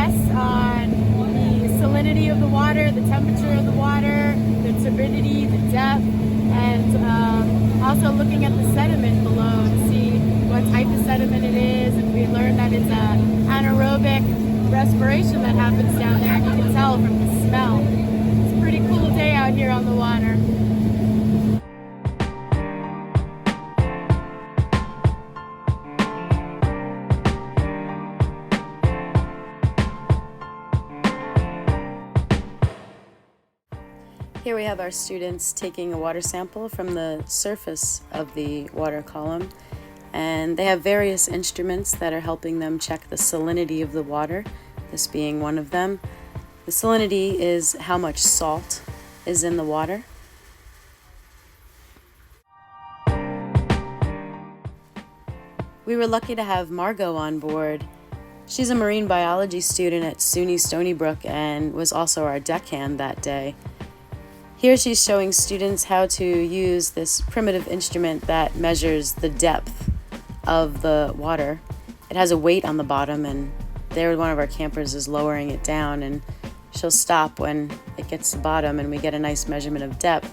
tests on the salinity of the water, the temperature of the water, the turbidity, the depth, and also looking at the sediment below to see what type of sediment it is. And we learned that it's an anaerobic respiration that happens down there, and you can tell from the smell. It's a pretty cool day out here on the water. Here we have our students taking a water sample from the surface of the water column, and they have various instruments that are helping them check the salinity of the water, this being one of them. The salinity is how much salt is in the water. We were lucky to have Margot on board. She's a marine biology student at SUNY Stony Brook and was also our deckhand that day. Here she's showing students how to use this primitive instrument that measures the depth of the water. It has a weight on the bottom, and there one of our campers is lowering it down, and she'll stop when it gets to the bottom and we get a nice measurement of depth.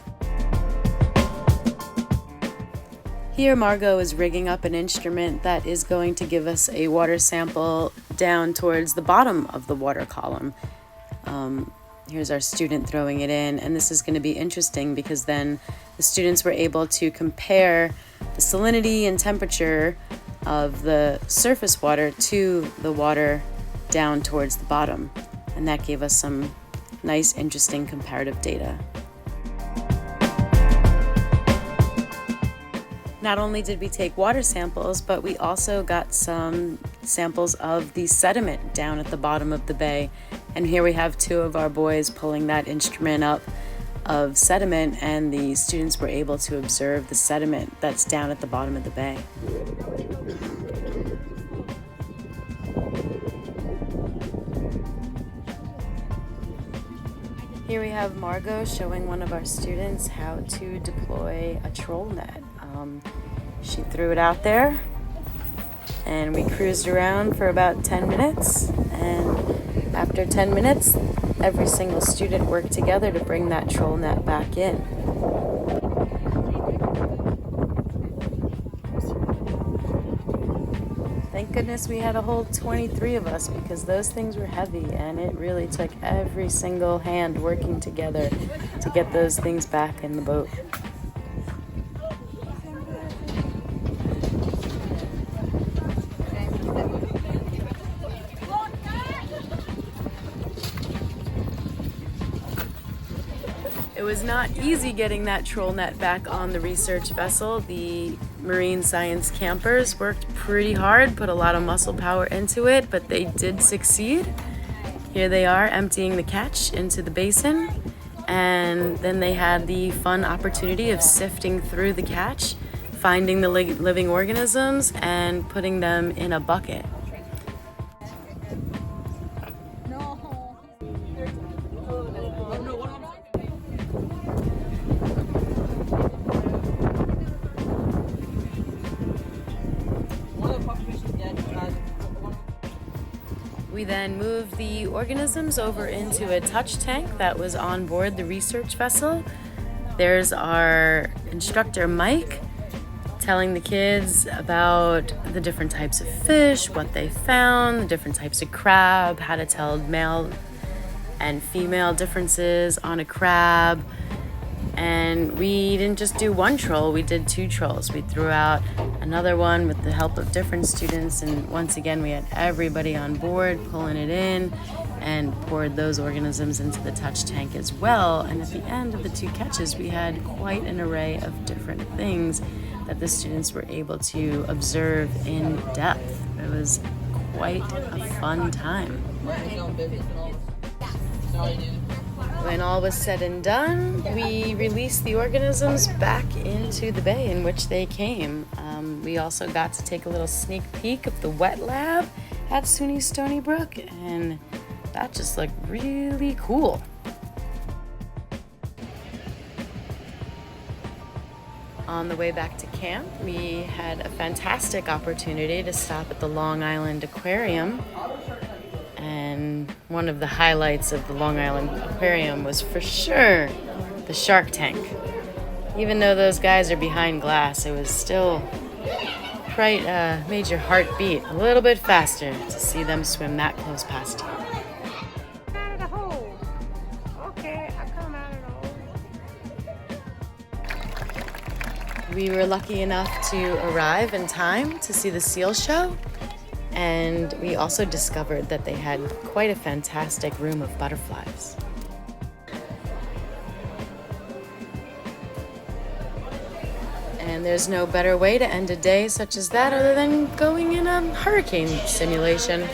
Here Margot is rigging up an instrument that is going to give us a water sample down towards the bottom of the water column. Here's our student throwing it in, and this is going to be interesting because then the students were able to compare the salinity and temperature of the surface water to the water down towards the bottom, and that gave us some nice, interesting comparative data. Not only did we take water samples, but we also got some samples of the sediment down at the bottom of the bay. And here we have two of our boys pulling that instrument up of sediment, and the students were able to observe the sediment that's down at the bottom of the bay. Here we have Margot showing one of our students how to deploy a troll net. She threw it out there, and we cruised around for about 10 minutes, and after 10 minutes, every single student worked together to bring that troll net back in. Thank goodness we had a whole 23 of us, because those things were heavy, and it really took every single hand working together to get those things back in the boat. It was not easy getting that troll net back on the research vessel. The marine science campers worked pretty hard, put a lot of muscle power into it, but they did succeed. Here they are emptying the catch into the basin, and then they had the fun opportunity of sifting through the catch, finding the living organisms, and putting them in a bucket. We then moved the organisms over into a touch tank that was on board the research vessel. There's our instructor, Mike, telling the kids about the different types of fish, what they found, the different types of crab, how to tell male and female differences on a crab. And we didn't just do one troll, we did two trolls. We threw out another one with the help of different students, and once again we had everybody on board pulling it in and poured those organisms into the touch tank as well. And at the end of the two catches we had quite an array of different things that the students were able to observe in depth. It was quite a fun time. When all was said and done, we released the organisms back into the bay in which they came. We also got to take a little sneak peek of the wet lab at SUNY Stony Brook, and that just looked really cool. On the way back to camp, we had a fantastic opportunity to stop at the Long Island Aquarium and one of the highlights of the Long Island Aquarium was for sure the shark tank. Even though those guys are behind glass, it was still quite made your heart beat a little bit faster to see them swim that close past you. Out of the hole. Okay, I come out of the hole. We were lucky enough to arrive in time to see the seal show, and we also discovered that they had quite a fantastic room of butterflies. And there's no better way to end a day such as that other than going in a hurricane simulation.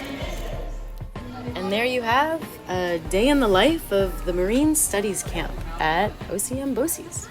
And there you have a day in the life of the Marine Studies Camp at OCM BOCES.